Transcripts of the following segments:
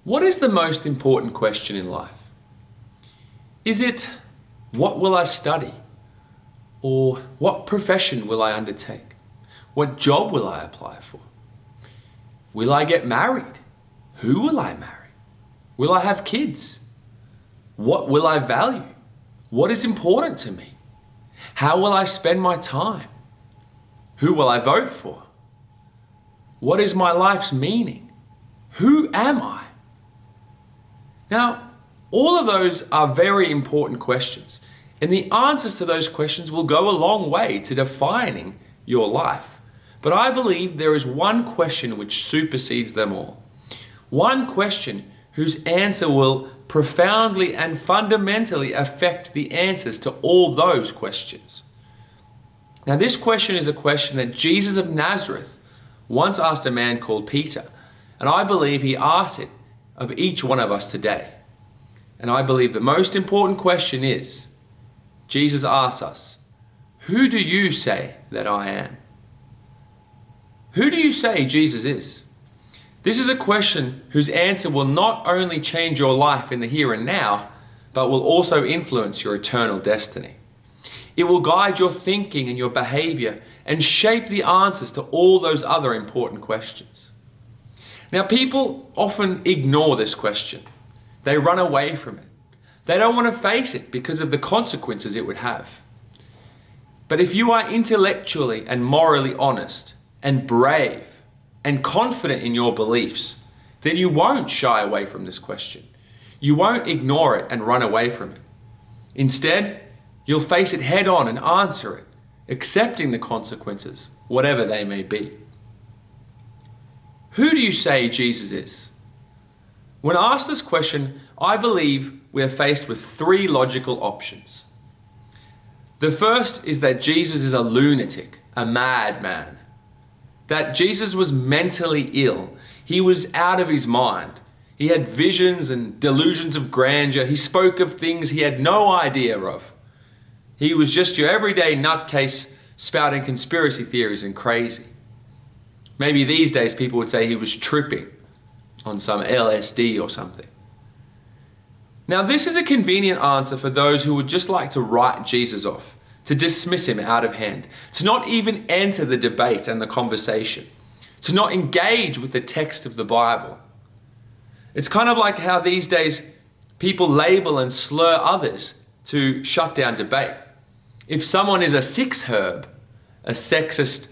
What is the most important question in life? Is it, what will I study? Or what profession will I undertake? What job will I apply for? Will I get married? Who will I marry? Will I have kids? What will I value? What is important to me? How will I spend my time? Who will I vote for? What is my life's meaning? Who am I? Now, all of those are very important questions, and the answers to those questions will go a long way to defining your life. But I believe there is one question which supersedes them all. One question whose answer will profoundly and fundamentally affect the answers to all those questions. Now, this question is a question that Jesus of Nazareth once asked a man called Peter, and I believe he asked it of each one of us today. And I believe the most important question is, Jesus asks us, who do you say that I am? Who do you say Jesus is? This is a question whose answer will not only change your life in the here and now, but will also influence your eternal destiny. It will guide your thinking and your behavior and shape the answers to all those other important questions. Now, people often ignore this question. They run away from it. They don't want to face it because of the consequences it would have. But if you are intellectually and morally honest and brave and confident in your beliefs, then you won't shy away from this question. You won't ignore it and run away from it. Instead, you'll face it head on and answer it, accepting the consequences, whatever they may be. Who do you say Jesus is? When asked this question, I believe we are faced with three logical options. The first is that Jesus is a lunatic, a madman. That Jesus was mentally ill. He was out of his mind. He had visions and delusions of grandeur. He spoke of things he had no idea of. He was just your everyday nutcase spouting conspiracy theories and crazy. Maybe these days people would say he was tripping on some LSD or something. Now, this is a convenient answer for those who would just like to write Jesus off, to dismiss him out of hand, to not even enter the debate and the conversation, to not engage with the text of the Bible. It's kind of like how these days people label and slur others to shut down debate. If someone is a six-herb, a sexist,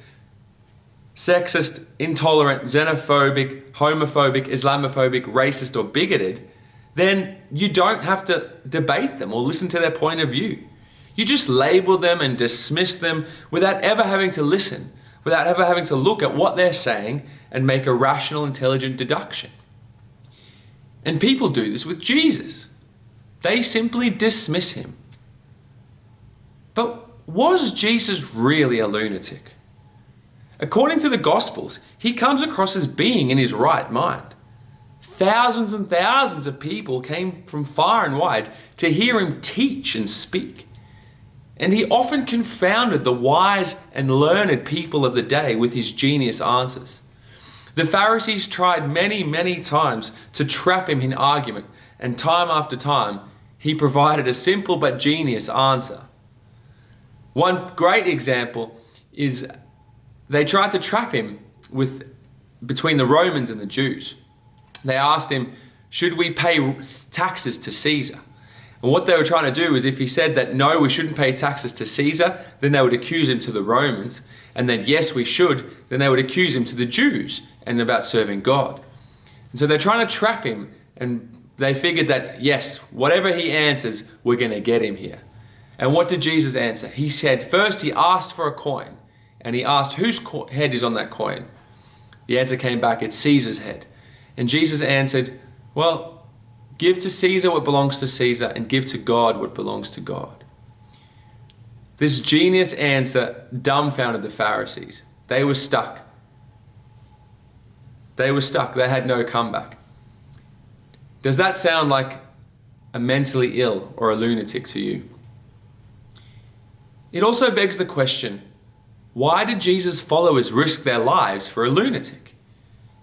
intolerant, xenophobic, homophobic, Islamophobic, racist, or bigoted, then you don't have to debate them or listen to their point of view. You just label them and dismiss them without ever having to listen, without ever having to look at what they're saying and make a rational, intelligent deduction. And people do this with Jesus. They simply dismiss him. But was Jesus really a lunatic? According to the Gospels, he comes across as being in his right mind. Thousands and thousands of people came from far and wide to hear him teach and speak. And he often confounded the wise and learned people of the day with his genius answers. The Pharisees tried many, many times to trap him in argument, and time after time, he provided a simple but genius answer. One great example is they tried to trap him between the Romans and the Jews. They asked him, should we pay taxes to Caesar? And what they were trying to do is if he said that no, we shouldn't pay taxes to Caesar, then they would accuse him to the Romans. And then yes, we should, then they would accuse him to the Jews and about serving God. And so they're trying to trap him, and they figured that yes, whatever he answers, we're going to get him here. And what did Jesus answer? He said, first he asked for a coin, and he asked whose head is on that coin. The answer came back, it's Caesar's head. And Jesus answered, well, give to Caesar what belongs to Caesar and give to God what belongs to God. This genius answer dumbfounded the Pharisees. They were stuck. They were stuck. They had no comeback. Does that sound like a mentally ill or a lunatic to you? It also begs the question, why did Jesus' followers risk their lives for a lunatic?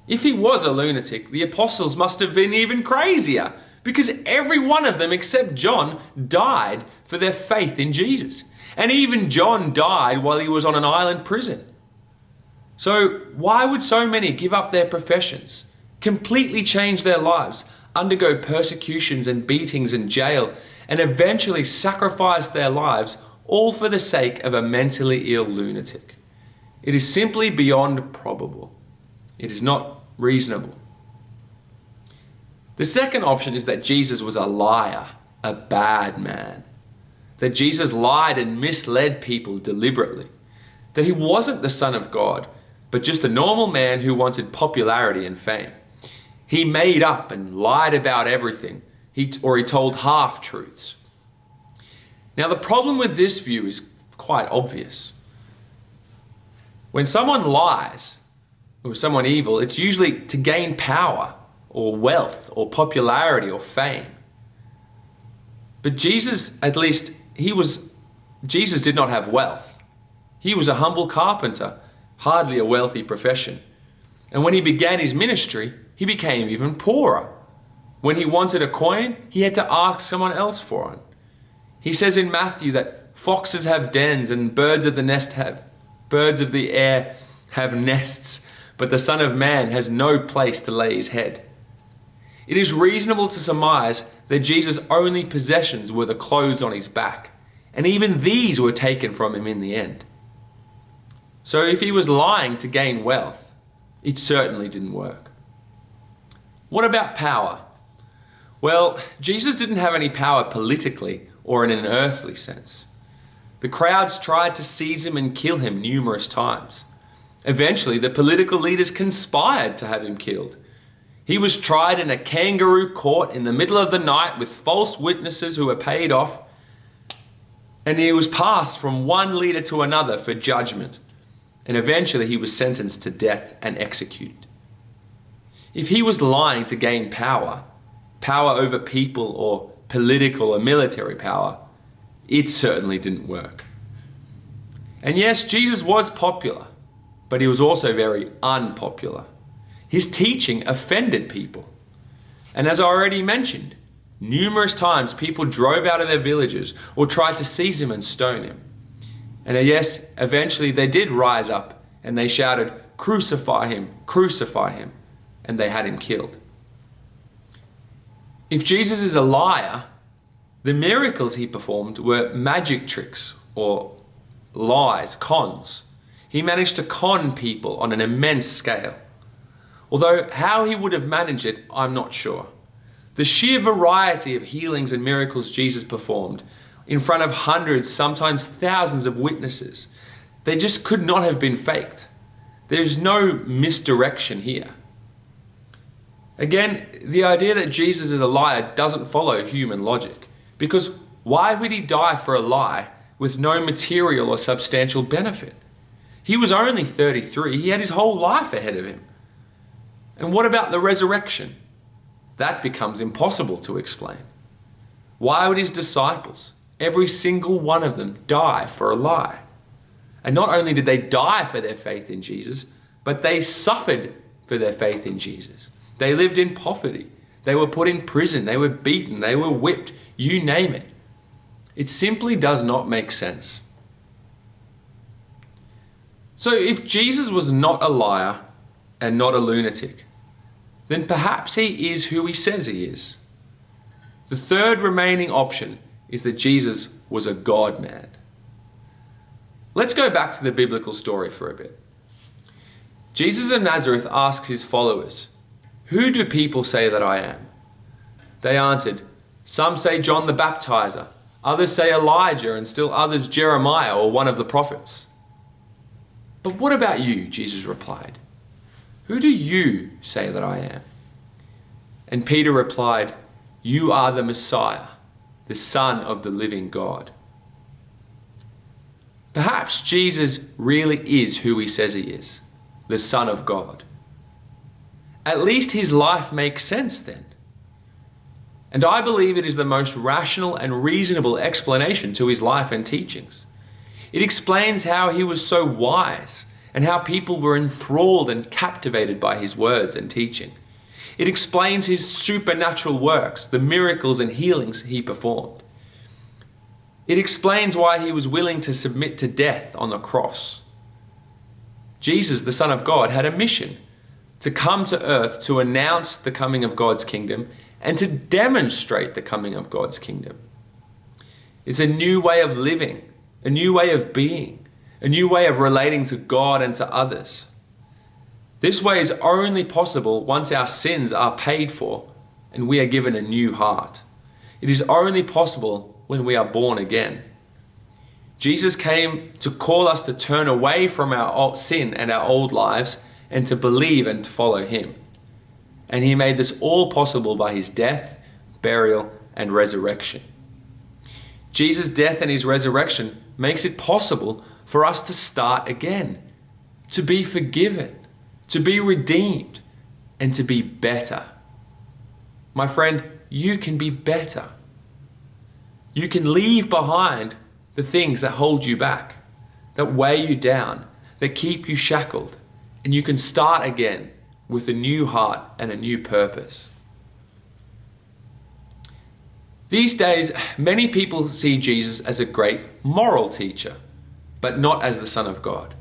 If he was a lunatic, the apostles must have been even crazier, because every one of them except John died for their faith in Jesus. And even John died while he was on an island prison. So why would so many give up their professions, completely change their lives, undergo persecutions and beatings and jail, and eventually sacrifice their lives, all for the sake of a mentally ill lunatic? It is simply beyond probable. It is not reasonable. The second option is that Jesus was a liar, a bad man. That Jesus lied and misled people deliberately. That he wasn't the Son of God, but just a normal man who wanted popularity and fame. He made up and lied about everything, or he told half-truths. Now, the problem with this view is quite obvious. When someone lies, or someone evil, it's usually to gain power, or wealth, or popularity, or fame. But Jesus, at least, Jesus did not have wealth. He was a humble carpenter, hardly a wealthy profession. And when he began his ministry, he became even poorer. When he wanted a coin, he had to ask someone else for it. He says in Matthew that foxes have dens and birds of the air have nests, but the Son of Man has no place to lay his head. It is reasonable to surmise that Jesus' only possessions were the clothes on his back, and even these were taken from him in the end. So if he was lying to gain wealth, it certainly didn't work. What about power? Well, Jesus didn't have any power politically or in an earthly sense. The crowds tried to seize him and kill him numerous times. Eventually, the political leaders conspired to have him killed. He was tried in a kangaroo court in the middle of the night with false witnesses who were paid off, and he was passed from one leader to another for judgment, and eventually he was sentenced to death and executed. If he was lying to gain power over people or political or military power, it certainly didn't work. And yes, Jesus was popular, but he was also very unpopular. His teaching offended people. And as I already mentioned, numerous times people drove out of their villages or tried to seize him and stone him. And yes, eventually they did rise up and they shouted, "Crucify him, crucify him," and they had him killed. If Jesus is a liar, the miracles he performed were magic tricks or lies, cons. He managed to con people on an immense scale. Although how he would have managed it, I'm not sure. The sheer variety of healings and miracles Jesus performed in front of hundreds, sometimes thousands of witnesses, they just could not have been faked. There's no misdirection here. Again, the idea that Jesus is a liar doesn't follow human logic, because why would he die for a lie with no material or substantial benefit? He was only 33. He had his whole life ahead of him. And what about the resurrection? That becomes impossible to explain. Why would his disciples, every single one of them, die for a lie? And not only did they die for their faith in Jesus, but they suffered for their faith in Jesus. They lived in poverty. They were put in prison. They were beaten. They were whipped. You name it. It simply does not make sense. So if Jesus was not a liar and not a lunatic, then perhaps he is who he says he is. The third remaining option is that Jesus was a God-man. Let's go back to the biblical story for a bit. Jesus of Nazareth asks his followers, "Who do people say that I am?" They answered, "Some say John the Baptizer, others say Elijah, and still others Jeremiah or one of the prophets." "But what about you?" Jesus replied. "Who do you say that I am?" And Peter replied, "You are the Messiah, the Son of the living God." Perhaps Jesus really is who he says he is, the Son of God. At least his life makes sense then. And I believe it is the most rational and reasonable explanation to his life and teachings. It explains how he was so wise and how people were enthralled and captivated by his words and teaching. It explains his supernatural works, the miracles and healings he performed. It explains why he was willing to submit to death on the cross. Jesus, the Son of God, had a mission to come to earth to announce the coming of God's kingdom and to demonstrate the coming of God's kingdom. It's a new way of living, a new way of being, a new way of relating to God and to others. This way is only possible once our sins are paid for and we are given a new heart. It is only possible when we are born again. Jesus came to call us to turn away from our sin and our old lives and to believe and to follow him. And he made this all possible by his death, burial, and resurrection. Jesus' death and his resurrection makes it possible for us to start again, to be forgiven, to be redeemed, and to be better. My friend, you can be better. You can leave behind the things that hold you back, that weigh you down, that keep you shackled, and you can start again with a new heart and a new purpose. These days, many people see Jesus as a great moral teacher, but not as the Son of God.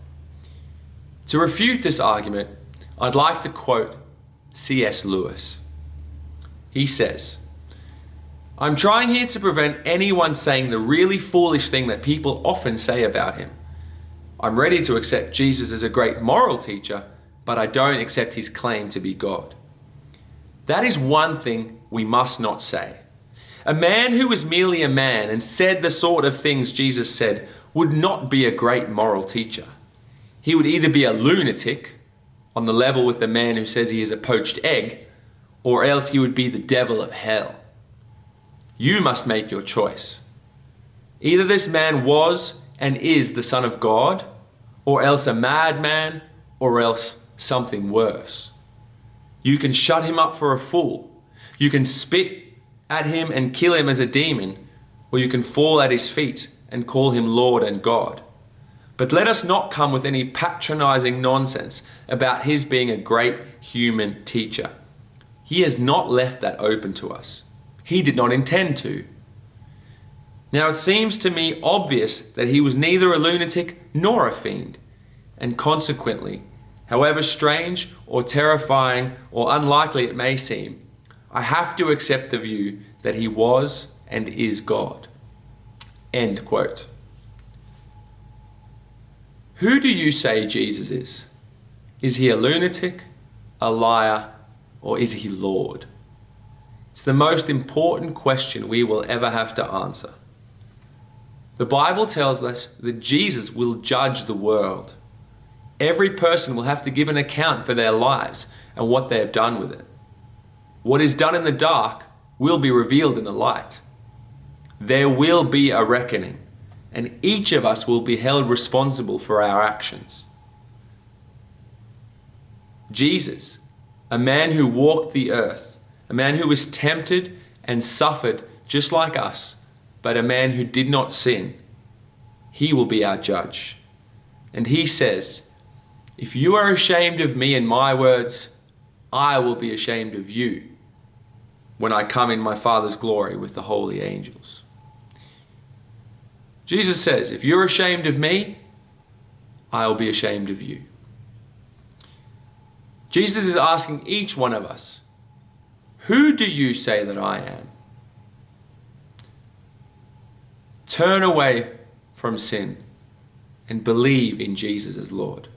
To refute this argument, I'd like to quote C.S. Lewis. He says, "I'm trying here to prevent anyone saying the really foolish thing that people often say about him. I'm ready to accept Jesus as a great moral teacher, but I don't accept his claim to be God. That is one thing we must not say. A man who was merely a man and said the sort of things Jesus said would not be a great moral teacher. He would either be a lunatic, on the level with the man who says he is a poached egg, or else he would be the devil of hell. You must make your choice. Either this man was and is the Son of God, or else a madman, or else something worse. You can shut him up for a fool. You can spit at him and kill him as a demon, or you can fall at his feet and call him Lord and God. But let us not come with any patronizing nonsense about his being a great human teacher. He has not left that open to us. He did not intend to. Now it seems to me obvious that he was neither a lunatic nor a fiend, and consequently, however strange or terrifying or unlikely it may seem, I have to accept the view that he was and is God." End quote. Who do you say Jesus is? Is he a lunatic, a liar, or is he Lord? It's the most important question we will ever have to answer. The Bible tells us that Jesus will judge the world. Every person will have to give an account for their lives and what they have done with it. What is done in the dark will be revealed in the light. There will be a reckoning, and each of us will be held responsible for our actions. Jesus, a man who walked the earth, a man who was tempted and suffered just like us, but a man who did not sin, he will be our judge. And he says, "If you are ashamed of me and my words, I will be ashamed of you when I come in my Father's glory with the holy angels." Jesus says, if you're ashamed of me, I'll be ashamed of you. Jesus is asking each one of us, who do you say that I am? Turn away from sin and believe in Jesus as Lord.